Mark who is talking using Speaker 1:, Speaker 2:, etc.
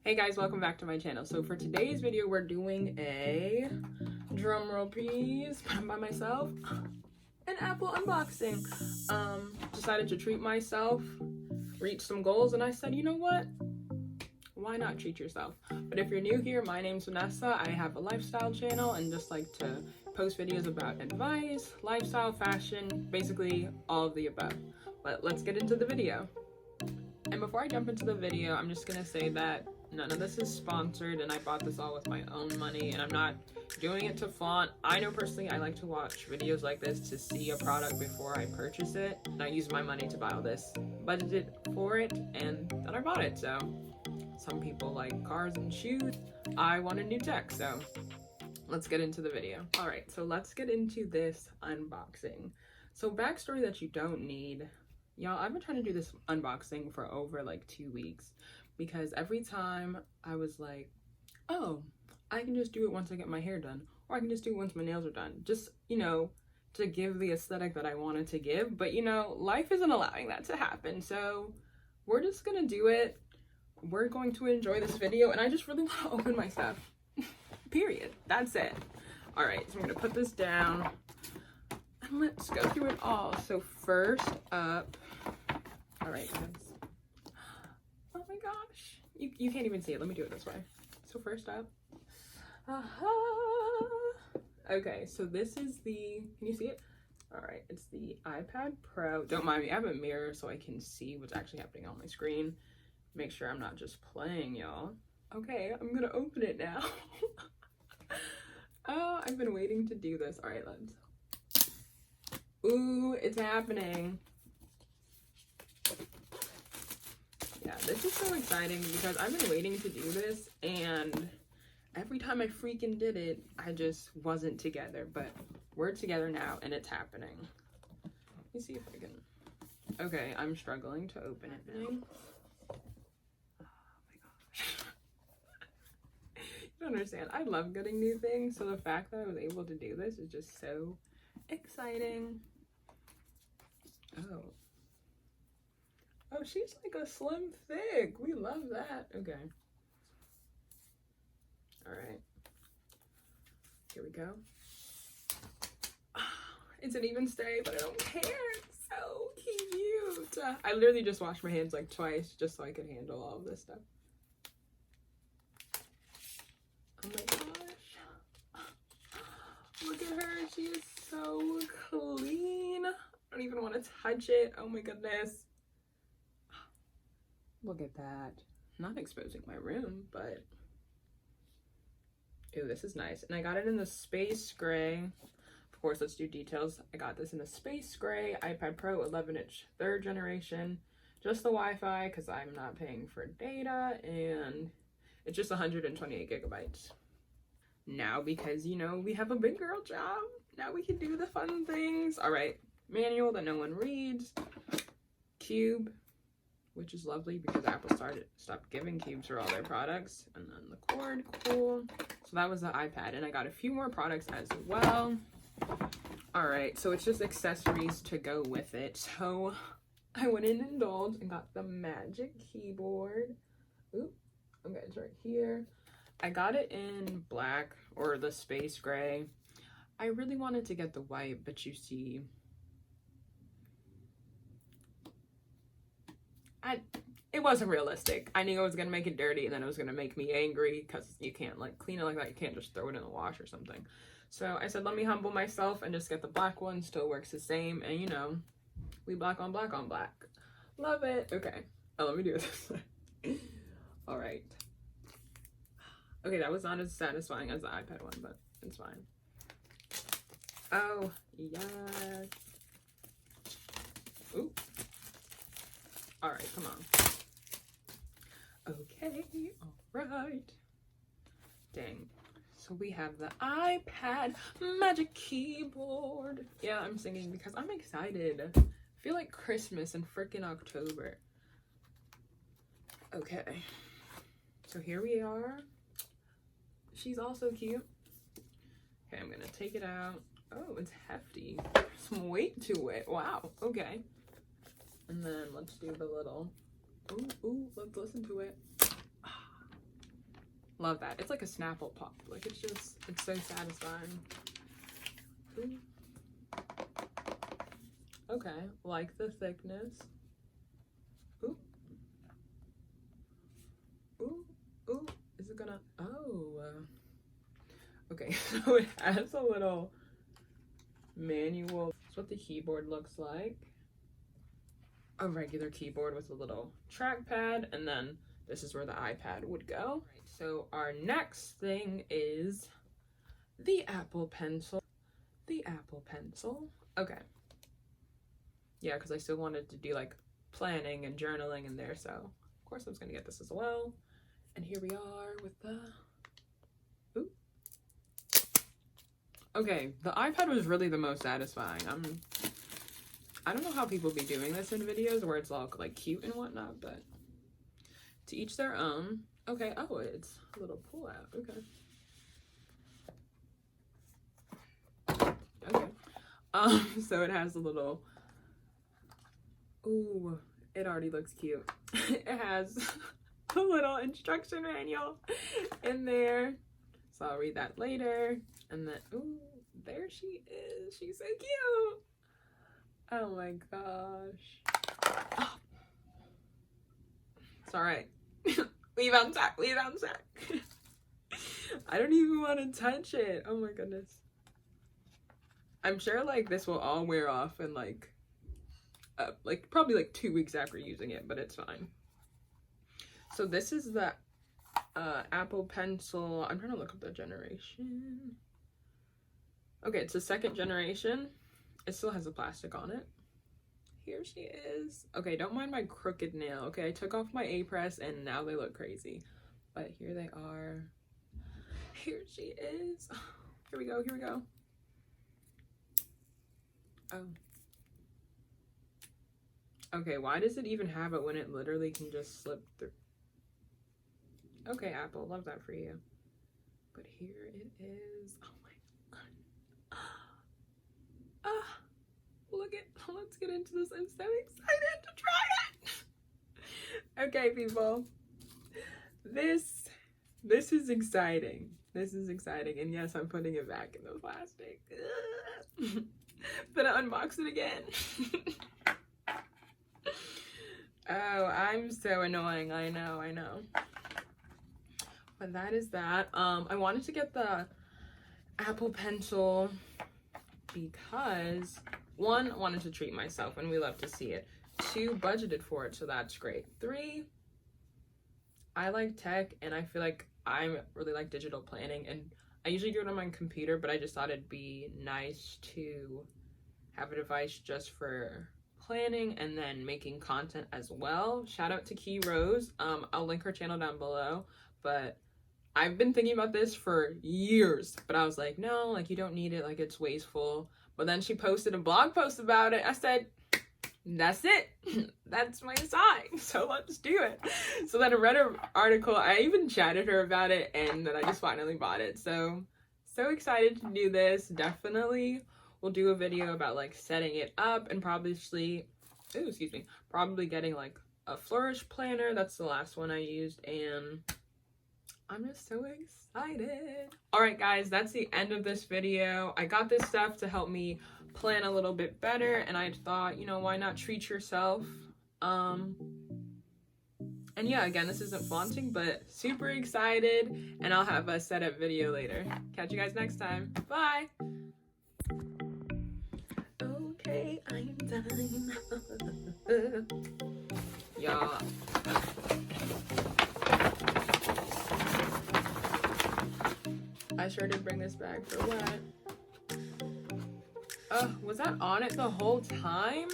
Speaker 1: Hey guys, welcome back to my channel. So for today's video, we're doing a drumroll please by myself, an Apple unboxing. Decided to treat myself, reach some goals, and I said, you know what? Why not treat yourself? But if you're new here, my name's Vanessa. I have a lifestyle channel and just like to post videos about advice, lifestyle, fashion, basically all of the above. But let's get into the video. And before I jump into the video, I'm just gonna say that none of this is sponsored and I bought this all with my own money and I'm not doing it to flaunt. I know personally I like to watch videos like this to see a product before I purchase it. And I use my money to buy all this, budgeted for it, and then I bought it. So some people like cars and shoes. I wanted new tech, so let's get into the video. All right, so let's get into this unboxing. So backstory that you don't need. Y'all, I've been trying to do this unboxing for over like 2 weeks because every time I was like, oh, I can just do it once I get my hair done, or I can just do it once my nails are done. Just, you know, to give the aesthetic that I wanted to give. But, you know, life isn't allowing that to happen. So we're just going to do it. We're going to enjoy this video. And I just really want to open my stuff. Period. That's it. All right, so I'm going to put this down. Let's go through it all. So first up, all right guys, oh my gosh, you can't even see it. Let me do it this way. So first up, okay, so this is the, can you see it? All right, it's the iPad Pro. Don't mind me, I have a mirror so I can see what's actually happening on my screen. Make sure I'm not just playing, y'all. Okay, I'm gonna open it now. Oh, I've been waiting to do this. All right, let's. Ooh, it's happening. Yeah, this is so exciting because I've been waiting to do this and every time I freaking did it, I just wasn't together, but we're together now and it's happening. Let me see if I can. Okay, I'm struggling to open it now. Oh my gosh. You don't understand. I love getting new things, so the fact that I was able to do this is just so exciting. Oh, she's like a slim thick. We love that. Okay. All right. Here we go. Oh, it's an even stay, but I don't care. It's so cute. I literally just washed my hands like twice just so I could handle all of this stuff. Oh my gosh. Look at her. She is so clean. I don't even want to touch it. Oh my goodness. Look at that. Not exposing my room, but ooh, this is nice. And I got it in the space gray. Of course, let's do details. I got this in the space gray iPad Pro 11-inch 3rd generation. Just the Wi-Fi because I'm not paying for data, and it's just 128 gigabytes. Now, because, you know, we have a big girl job, now we can do the fun things. All right. Manual that no one reads, cube, which is lovely because Apple stopped giving cubes for all their products, and then the cord, cool. So that was the iPad, and I got a few more products as well. All right, so it's just accessories to go with it. So I went in and indulged and got the Magic Keyboard. Ooh, okay, it's right here. I got it in black or the space gray. I really wanted to get the white, but you see, it wasn't realistic. I knew I was gonna make it dirty and then it was gonna make me angry because you can't like clean it like that. You can't just throw it in the wash or something. So I said, let me humble myself and just get the black one. Still works the same. And you know, we black on black on black. Love it. Okay. Oh, let me do this. All right. Okay, that was not as satisfying as the iPad one, but it's fine. Oh, yes. Ooh. All right, come on. Okay, all right. Dang. So we have the iPad Magic Keyboard. Yeah, I'm singing because I'm excited. I feel like Christmas in freaking October. Okay. So here we are. She's also cute. Okay, I'm gonna take it out. Oh, it's hefty. Some weight to it. Wow. Okay. And then let's do the little. Ooh, let's listen to it. Love that. It's like a Snapple pop. Like, it's so satisfying. Ooh. Okay, like the thickness. Ooh. Ooh, ooh. Is it gonna, oh. Okay, so it has a little manual. That's what the keyboard looks like. A regular keyboard with a little trackpad, and then this is where the iPad would go. Right, so our next thing is the Apple Pencil. The Apple Pencil. Okay. Yeah, because I still wanted to do like planning and journaling in there, so of course I was gonna get this as well. And here we are with the, ooh. Okay, the iPad was really the most satisfying. I don't know how people be doing this in videos where it's all like cute and whatnot, but to each their own. Okay, oh, it's a little pull out. Okay. Okay. So it has a little, ooh, it already looks cute. It has a little instruction manual in there. So I'll read that later. And then, ooh, there she is. She's so cute. Oh my gosh. Oh. It's all right. Leave on sack. I don't even want to touch it. Oh my goodness. I'm sure like this will all wear off in like probably like 2 weeks after using it, but it's fine. So this is the Apple Pencil. I'm trying to look up the generation. Okay, it's the second generation. It still has the plastic on it. Here she is. Okay, don't mind my crooked nail. Okay, I took off my A-press and now they look crazy. But here they are. Here she is. Here we go, here we go. Oh. Okay, why does it even have it when it literally can just slip through? Okay, Apple, love that for you. But here it is. Oh my god. Ah, let's get into this. I'm so excited to try it. Okay, people. This is exciting. This is exciting. And yes, I'm putting it back in the plastic. But I unbox it again. Oh, I'm so annoying. I know. But that is that. I wanted to get the Apple Pencil because 1, wanted to treat myself and we love to see it. 2, budgeted for it, so that's great. 3, I like tech and I feel like I really like digital planning, and I usually do it on my computer, but I just thought it'd be nice to have a device just for planning and then making content as well. Shout out to Key Rose. I'll link her channel down below, but I've been thinking about this for years, but I was like, no, like you don't need it, like it's wasteful. But then she posted a blog post about it. I said, that's it. That's my sign. So let's do it. So then I read her article. I even chatted her about it, and then I just finally bought it. So excited to do this. Definitely we'll do a video about like setting it up and probably getting like a flourish planner. That's the last one I used, and I'm just so excited. All right, guys, that's the end of this video. I got this stuff to help me plan a little bit better, and I thought, you know, why not treat yourself? And yeah, again, this isn't flaunting, but super excited, and I'll have a setup video later. Catch you guys next time. Bye. Okay, I'm done. Yeah. I sure did bring this bag for what? Was that on it the whole time?